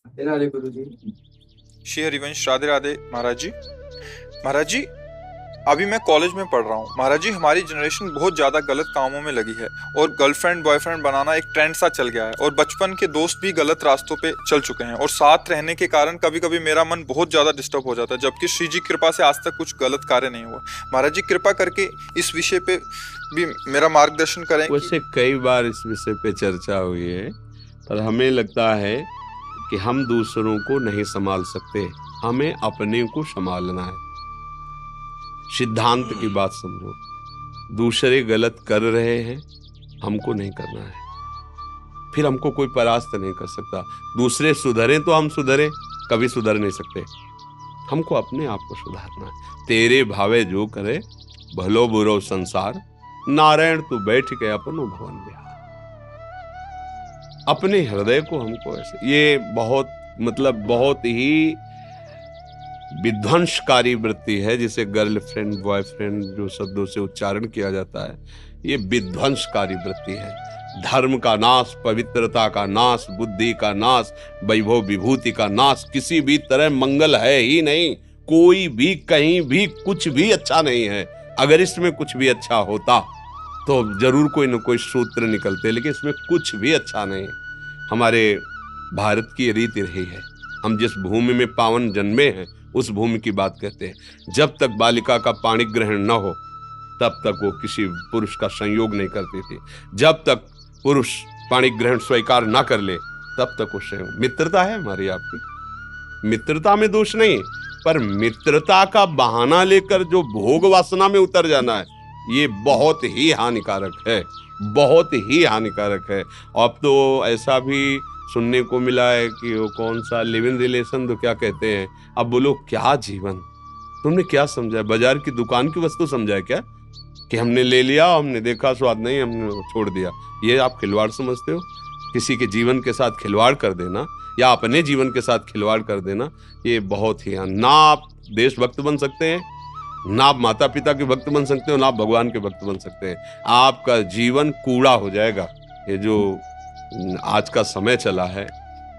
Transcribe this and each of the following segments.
राधे गुरु जी। श्री हरिवंश। राधे राधे महाराज जी। महाराज जी, अभी मैं कॉलेज में पढ़ रहा हूँ। महाराज जी, हमारी जनरेशन बहुत ज्यादा गलत कामों में लगी है और गर्लफ्रेंड बॉयफ्रेंड बनाना एक ट्रेंड सा चल गया है और बचपन के दोस्त भी गलत रास्तों पे चल चुके हैं और साथ रहने के कारण कभी कभी मेरा मन बहुत ज्यादा डिस्टर्ब हो जाता है, जबकि श्री जी कृपा से आज तक कुछ गलत कार्य नहीं हुआ। महाराज जी, कृपा करके इस विषय पे भी मेरा मार्गदर्शन करें कि वैसे कई बार इस विषय पे चर्चा हुई है, पर हमें लगता है कि हम दूसरों को नहीं संभाल सकते, हमें अपने को संभालना है। सिद्धांत की बात समझो, दूसरे गलत कर रहे हैं, हमको नहीं करना है, फिर हमको कोई परास्त नहीं कर सकता। दूसरे सुधरे तो हम सुधरे, कभी सुधर नहीं सकते। हमको अपने आप को सुधारना है। तेरे भावे जो करे, भलो बुरो संसार, नारायण तू बैठ के अपनो भवन बिहार। अपने हृदय को हमको ऐसे, ये बहुत ही विध्वंसकारी वृत्ति है, जिसे गर्लफ्रेंड बॉयफ्रेंड जो शब्दों से उच्चारण किया जाता है, ये विध्वंसकारी वृत्ति है। धर्म का नाश, पवित्रता का नाश, बुद्धि का नाश, वैभव विभूति का नाश, किसी भी तरह मंगल है ही नहीं। कोई भी कहीं भी कुछ भी अच्छा नहीं है। अगर इसमें कुछ भी अच्छा होता तो जरूर कोई न कोई सूत्र निकलते, लेकिन इसमें कुछ भी अच्छा नहीं है। हमारे भारत की रीति रही है, हम जिस भूमि में पावन जन्मे हैं उस भूमि की बात कहते हैं। जब तक बालिका का पाणी ग्रहण न हो तब तक वो किसी पुरुष का संयोग नहीं करती थी। जब तक पुरुष पाणी ग्रहण स्वीकार न कर ले तब तक वो संयोग। मित्रता है हमारी आपकी, मित्रता में दोष नहीं, पर मित्रता का बहाना लेकर जो भोग वासना में उतर जाना है, ये बहुत ही हानिकारक है, बहुत ही हानिकारक है। अब तो ऐसा भी सुनने को मिला है कि वो कौन सा लिव इन रिलेशन तो क्या कहते हैं। अब बोलो क्या जीवन, तुमने क्या समझा? बाजार की दुकान की वस्तु समझा है क्या? कि हमने ले लिया, हमने देखा स्वाद नहीं, हमने छोड़ दिया। ये आप खिलवाड़ समझते हो? किसी के जीवन के साथ खिलवाड़ कर देना या अपने जीवन के साथ खिलवाड़ कर देना, ये बहुत ही, ना आप देशभक्त बन सकते हैं, ना आप माता पिता के भक्त बन सकते हो, ना आप भगवान के भक्त बन सकते हैं। आपका जीवन कूड़ा हो जाएगा। ये जो आज का समय चला है,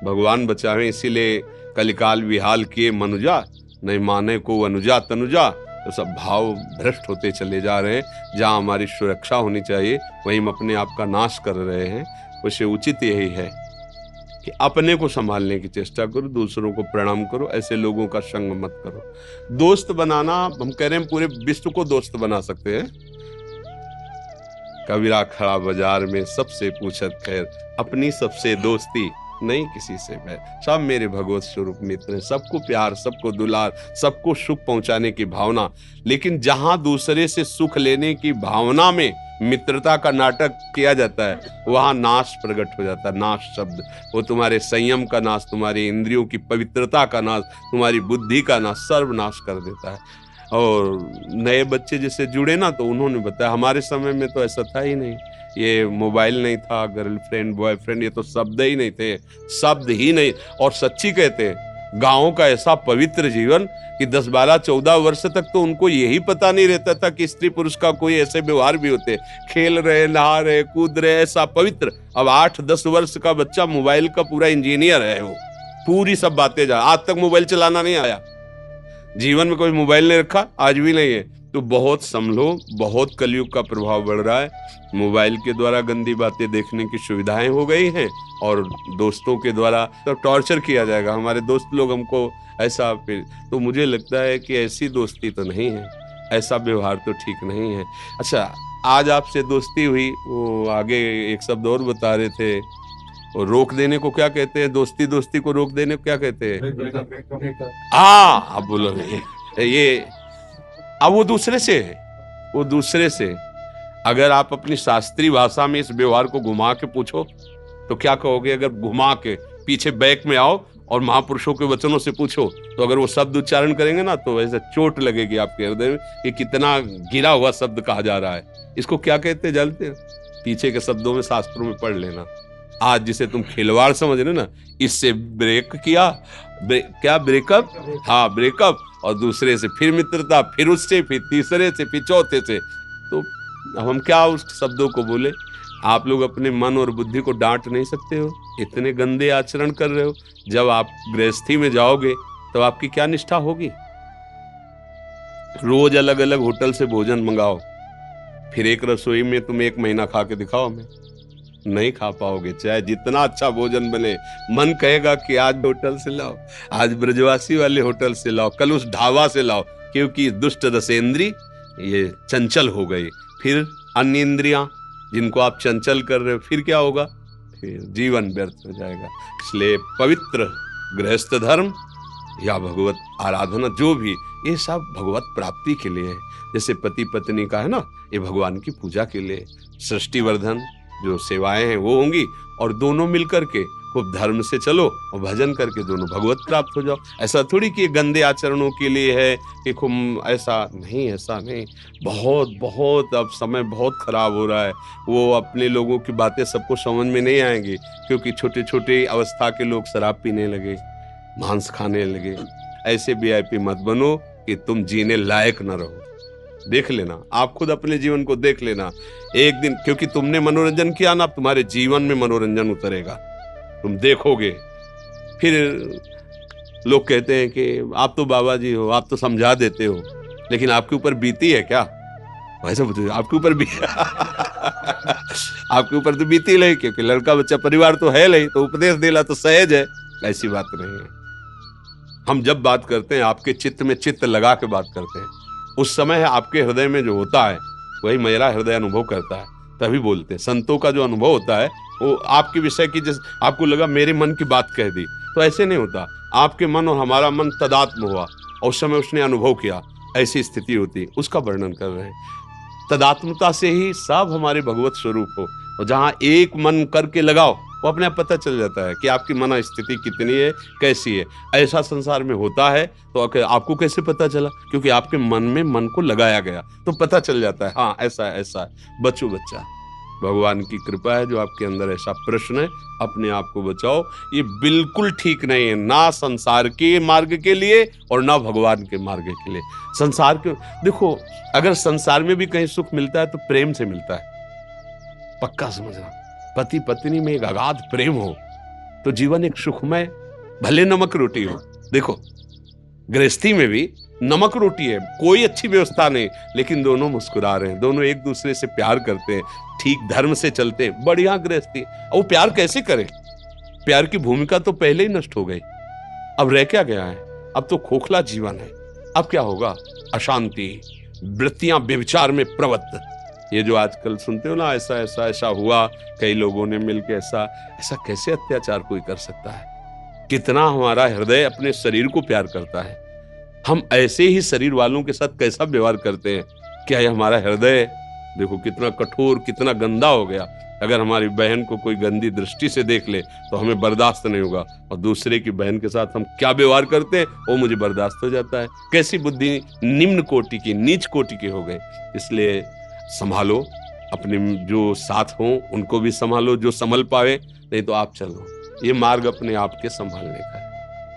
भगवान बचावे, इसीलिए कलिकाल विहाल किए मनुजा, नहीं माने को अनुजा तनुजा। तो सब भाव भ्रष्ट होते चले जा रहे हैं। जहां हमारी सुरक्षा होनी चाहिए वहीं हम अपने आप का नाश कर रहे हैं। उसे उचित यही है कि अपने को संभालने की चेष्टा करो, दूसरों को प्रणाम करो, ऐसे लोगों का संग मत करो। दोस्त बनाना, हम कह रहे हैं पूरे विश्व को दोस्त बना सकते हैं। कबीरा खड़ा बाजार में सबसे पूछत खैर, अपनी सबसे दोस्ती नहीं किसी से बैर। सब मेरे भगवत स्वरूप मित्र हैं, सबको प्यार, सबको दुलार, सबको सुख पहुंचाने की भावना। लेकिन जहां दूसरे से सुख लेने की भावना में मित्रता का नाटक किया जाता है, वहां नाश प्रकट हो जाता है। नाश शब्द, वो तुम्हारे संयम का नाश, तुम्हारी इंद्रियों की पवित्रता का नाश, तुम्हारी बुद्धि का नाश, सर्वनाश कर देता है। और नए बच्चे जैसे जुड़े ना, तो उन्होंने बताया हमारे समय में तो ऐसा था ही नहीं। ये मोबाइल नहीं था, गर्लफ्रेंड बॉयफ्रेंड, ये तो शब्द ही नहीं थे, शब्द ही नहीं। और सच्ची कहते हैं, गाँव का ऐसा पवित्र जीवन कि 10, 12, 14 वर्ष तक तो उनको यही पता नहीं रहता था कि स्त्री पुरुष का कोई ऐसे व्यवहार भी होते। खेल रहे, नहा रहे, कूद रहे, ऐसा पवित्र। अब 8-10 वर्ष का बच्चा मोबाइल का पूरा इंजीनियर है, वो पूरी सब बातें जा। आज तक मोबाइल चलाना नहीं आया, जीवन में कोई मोबाइल नहीं रखा, आज भी नहीं है। तो बहुत संभलो, बहुत कलयुग का प्रभाव बढ़ रहा है। मोबाइल के द्वारा गंदी बातें देखने की सुविधाएं हो गई हैं, और दोस्तों के द्वारा तो टॉर्चर किया जाएगा। हमारे दोस्त लोग हमको ऐसा, फिर तो मुझे लगता है कि ऐसी दोस्ती तो नहीं है, ऐसा व्यवहार तो ठीक नहीं है। अच्छा, आज आपसे दोस्ती हुई, वो आगे एक शब्द और बता रहे थे, और रोक देने को क्या कहते हैं? दोस्ती दोस्ती को रोक देने को क्या कहते हैं? हाँ, अब बोलो ये, अब वो दूसरे से है, वो दूसरे से। अगर आप अपनी शास्त्रीय भाषा में इस व्यवहार को घुमा के पूछो तो क्या कहोगे? अगर घुमा के पीछे बैक में आओ और महापुरुषों के वचनों से पूछो, तो अगर वो शब्द उच्चारण करेंगे ना, तो ऐसे चोट लगेगी आपके हृदय में कि कितना गिरा हुआ शब्द कहा जा रहा है। इसको क्या कहते हैं जानते हो? पीछे के शब्दों में शास्त्रों में पढ़ लेना। आज जिसे तुम खिलवाड़ समझ रहे ना, इससे ब्रेक किया, क्या ब्रेकअप, हाँ ब्रेकअप, और दूसरे से फिर मित्रता, फिर उससे, फिर तीसरे से, फिर चौथे से। तो अब हम क्या उस शब्दों को बोले? आप लोग अपने मन और बुद्धि को डांट नहीं सकते हो, इतने गंदे आचरण कर रहे हो। जब आप गृहस्थी में जाओगे तो आपकी क्या निष्ठा होगी? रोज अलग अलग होटल से भोजन मंगाओ, फिर एक रसोई में तुम 1 महीना खा के दिखाओ, हमें नहीं खा पाओगे। चाहे जितना अच्छा भोजन बने, मन कहेगा कि आज होटल से लाओ, आज ब्रजवासी वाले होटल से लाओ, कल उस ढाबा से लाओ, क्योंकि दुष्ट रसेंद्री ये चंचल हो गई। फिर अन्य इंद्रियां जिनको आप चंचल कर रहे हो, फिर क्या होगा? फिर जीवन व्यर्थ हो जाएगा। इसलिए पवित्र गृहस्थ धर्म या भगवत आराधना जो भी, ये सब भगवत प्राप्ति के लिए है। जैसे पति पत्नी का है ना, ये भगवान की पूजा के लिए। सृष्टिवर्धन जो सेवाएं हैं वो होंगी, और दोनों मिलकर के खूब धर्म से चलो और भजन करके दोनों भगवत प्राप्त हो जाओ। ऐसा थोड़ी कि गंदे आचरणों के लिए है कि खूब, ऐसा नहीं। बहुत बहुत अब समय बहुत खराब हो रहा है। वो अपने लोगों की बातें सबको समझ में नहीं आएंगी, क्योंकि छोटे छोटे अवस्था के लोग शराब पीने लगे, मांस खाने लगे। ऐसे वीआईपी मत बनो कि तुम जीने लायक न रहो। देख लेना, आप खुद अपने जीवन को देख लेना एक दिन, क्योंकि तुमने मनोरंजन किया ना, तुम्हारे जीवन में मनोरंजन उतरेगा, तुम देखोगे। फिर लोग कहते हैं कि आप तो बाबा जी हो, आप तो समझा देते हो, लेकिन आपके ऊपर बीती है क्या? वैसे बताइए, आपके ऊपर भी आपके ऊपर तो बीती नहीं, क्योंकि लड़का बच्चा परिवार तो है नहीं, तो उपदेश देना तो सहज है। ऐसी बात नहीं है। हम जब बात करते हैं, आपके चित्त में चित्त लगा के बात करते हैं, उस समय आपके हृदय में जो होता है वही मेरा हृदय अनुभव करता है, तभी बोलते हैं। संतों का जो अनुभव होता है वो आपके विषय की, जैसे आपको लगा मेरे मन की बात कह दी, तो ऐसे नहीं होता। आपके मन और हमारा मन तदात्म हुआ और उस समय उसने अनुभव किया, ऐसी स्थिति होती, उसका वर्णन कर रहे हैं। तदात्मता से ही सब हमारे भगवत स्वरूप हो, और जहां एक मन करके लगाओ, वो अपने आप पता चल जाता है कि आपकी मन स्थिति कितनी है, कैसी है। ऐसा संसार में होता है, तो आपको कैसे पता चला? क्योंकि आपके मन में मन को लगाया गया, तो पता चल जाता है, हाँ ऐसा है, ऐसा है। बच्चों बच्चा, भगवान की कृपा है जो आपके अंदर ऐसा प्रश्न है, अपने आप को बचाओ। ये बिल्कुल ठीक नहीं है, ना संसार के मार्ग के लिए और ना भगवान के मार्ग के लिए। संसार के देखो, अगर संसार में भी कहीं सुख मिलता है तो प्रेम से मिलता है, पक्का समझना। पति पत्नी में एक अगाध प्रेम हो तो जीवन एक सुखमय, भले नमक रोटी हो। देखो, गृहस्थी में भी नमक रोटी है, कोई अच्छी व्यवस्था नहीं, लेकिन दोनों मुस्कुरा रहे हैं, दोनों एक दूसरे से प्यार करते हैं, ठीक धर्म से चलते हैं, बढ़िया गृहस्थी। और वो प्यार कैसे करें? प्यार की भूमिका तो पहले ही नष्ट हो गई, अब रह क्या गया है? अब तो खोखला जीवन है। अब क्या होगा? अशांति, वृत्तियां व्यभिचार में प्रवृत्त। ये जो आजकल सुनते हो ना, ऐसा ऐसा ऐसा हुआ, कई लोगों ने मिलकर ऐसा ऐसा, कैसे अत्याचार कोई कर सकता है? कितना हमारा हृदय अपने शरीर को प्यार करता है, हम ऐसे ही शरीर वालों के साथ कैसा व्यवहार करते हैं? क्या ये हमारा हृदय देखो कितना कठोर, कितना गंदा हो गया। अगर हमारी बहन को कोई गंदी दृष्टि से देख ले तो हमें बर्दाश्त नहीं होगा, और दूसरे की बहन के साथ हम क्या व्यवहार करते हैं वो मुझे बर्दाश्त हो जाता है। कैसी बुद्धि निम्न कोटि की, नीच कोटि के हो गए। इसलिए संभालो, अपने जो साथ हो उनको भी संभालो, जो संभल पावे, नहीं तो आप चलो। ये मार्ग अपने आप के संभालने का है।